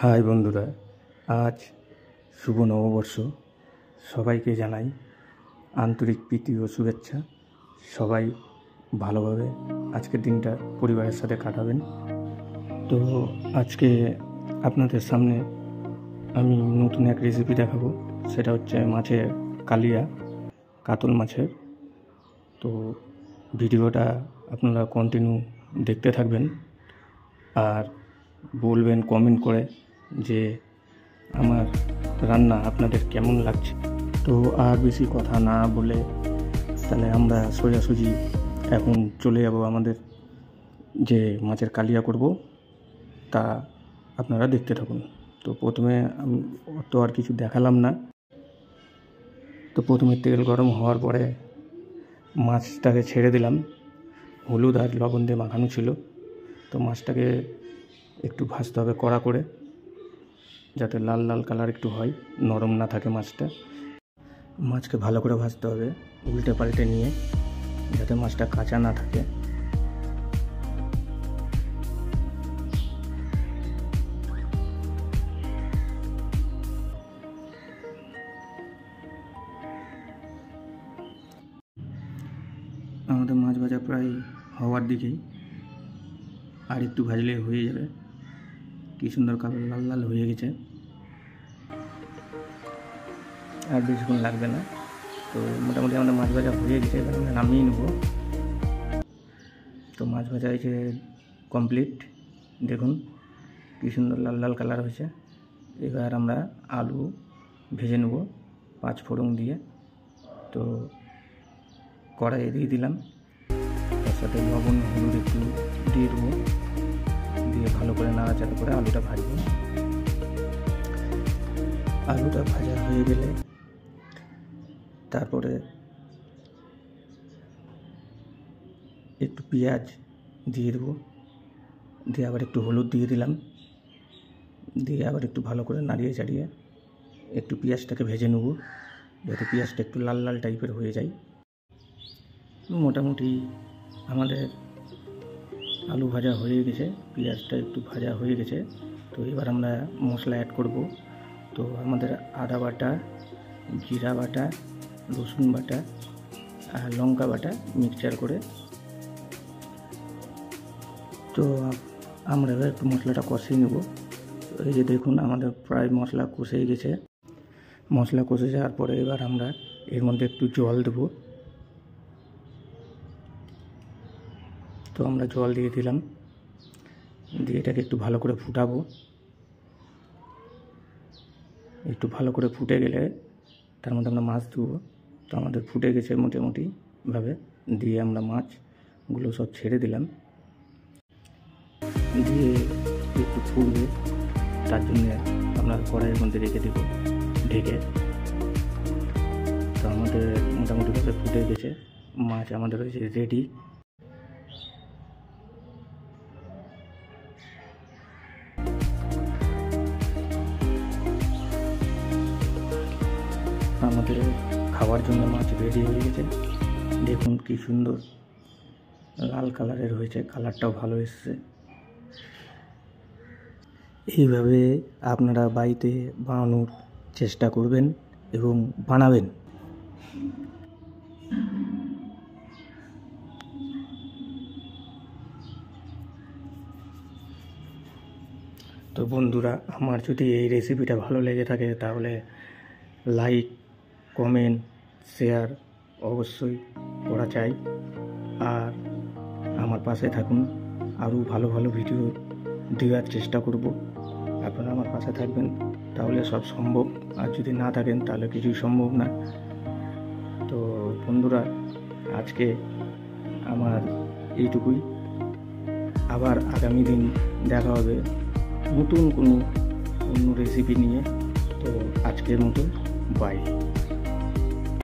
High বন্ধুরা, আজ শুভ নববর্ষ। সবাইকে জানাই আন্তরিক প্রীতি ও শুভেচ্ছা। সবাই ভালোভাবে আজকের দিনটা পরিবারের সাথে কাটাবেন। তো আজকে আপনাদের সামনে আমি নতুন এক রেসিপি দেখাবো। সেটা হচ্ছে মাছের কালিয়া, কাতল মাছের। তো ভিডিওটা আপনারা কন্টিনিউ দেখতে থাকবেন আর বলবেন কমেন্ট করে যে আমার রান্না আপনাদের কেমন লাগছে। তো আর বেশি কথা না বলে তাহলে আমরা সোজাসুজি এখন চলে যাব আমাদের যে মাছের কালিয়া করব তা আপনারা দেখতে থাকুন। তো প্রথমে আমি অত আর কিছু দেখালাম না। তো প্রথমে তেল গরম হওয়ার পরে মাছটাকে ছেড়ে দিলাম। হলুদ আর লবণ দিয়ে মাখানো ছিল। তো মাছটাকে একটু ভাজতে হবে কড়া করে, যাতে লাল লাল কালার একটু হয়, নরম না থাকে মাছটা। মাছকে ভালো করে ভাজতে হবে উল্টে পাল্টে নিয়ে, যাতে মাছটা কাঁচা না থাকে। আমাদের মাছ ভাজা প্রায় হওয়ার দিকেই, আর একটু ভাজলে হয়ে যাবে। কি সুন্দর কালার লাল লাল হয়ে গেছে, আর বেশিক্ষণ লাগবে না। তো মোটামুটি আমাদের মাছ ভাজা হয়ে গেছে, এবার আমরা নামিয়ে নেব। তো মাছ ভাজা হয়েছে কমপ্লিট, দেখুন কি সুন্দর লাল লাল কালার হয়েছে। এবার আমরা আলু ভেজে নেব 5 ফোড়ন দিয়ে। তো কড়াইয়ে দিয়ে দিলাম, তার সাথে লবণ হলুদ একটু দিয়ে দেবো, দিয়ে ভালো করে নাড়াচাড়া করে আলুটা ভাজবো। আলুটা ভাজা হয়ে গেলে তারপরে একটু পেঁয়াজ দিয়ে দেবো, দিয়ে আবার একটু হলুদ দিয়ে দিলাম, দিয়ে আবার একটু ভালো করে নাড়িয়ে চাড়িয়ে একটু পেঁয়াজটাকে ভেজে নেব, যাতে পেঁয়াজটা একটু লাল লাল টাইপের হয়ে যায়। মোটামুটি আমাদের আলু ভাজা হয়ে গেছে, পেঁয়াজটা একটু ভাজা হয়ে গেছে। তো এবার আমরা মশলা অ্যাড করব। তো আমাদের আদা বাটা, জিরা বাটা, রসুন বাটা আর লঙ্কা বাটা মিক্সচার করে। তো আমরা এবার একটু মশলাটা কষিয়ে নেব। এই যে দেখুন আমাদের প্রায় মশলা কষে গেছে। মশলা কষে যাওয়ার পরে এবার আমরা এর মধ্যে একটু জল দেব। তো আমরা জল দিয়ে দিলাম, দিয়ে এটাকে একটু ভালো করে ফুটাবো। একটু ভালো করে ফুটে গেলে তার মধ্যে আমরা মাছ দেবো। তো আমাদের ফুটে গেছে মোটামুটিভাবে, দিয়ে আমরা মাছগুলো সব ছেড়ে দিলাম, দিয়ে একটু ফুটবে তার জন্য আমরা কড়াইয়ের মধ্যে রেখে দেব ঢেকে। তো আমাদের মোটামুটিভাবে ফুটে গেছে, মাছ আমাদের হয়েছে রেডি। আমাদের খাওয়ার জন্য মাছ রেডি হয়ে গেছে। দেখুন কি সুন্দর লাল কালারের হয়েছে, কালারটাও ভালো এসছে। এইভাবে আপনারা বাড়িতে বানানোর চেষ্টা করবেন এবং বানাবেন। তো বন্ধুরা, আমার যদি এই রেসিপিটা ভালো লেগে থাকে তাহলে লাইক, কমেন্ট, শেয়ার অবশ্যই করা চাই। আর আমার পাশে থাকুন, আরও ভালো ভালো ভিডিও দেওয়ার চেষ্টা করব। আপনারা আমার পাশে থাকবেন, তাহলে সব সম্ভব। আর যদি না থাকেন তাহলে কিছুই সম্ভব না। তো বন্ধুরা, আজকে আমার এইটুকুই। আবার আগামী দিন দেখা হবে নতুন কোনো অন্য রেসিপি নিয়ে। তো আজকের মতো বাই।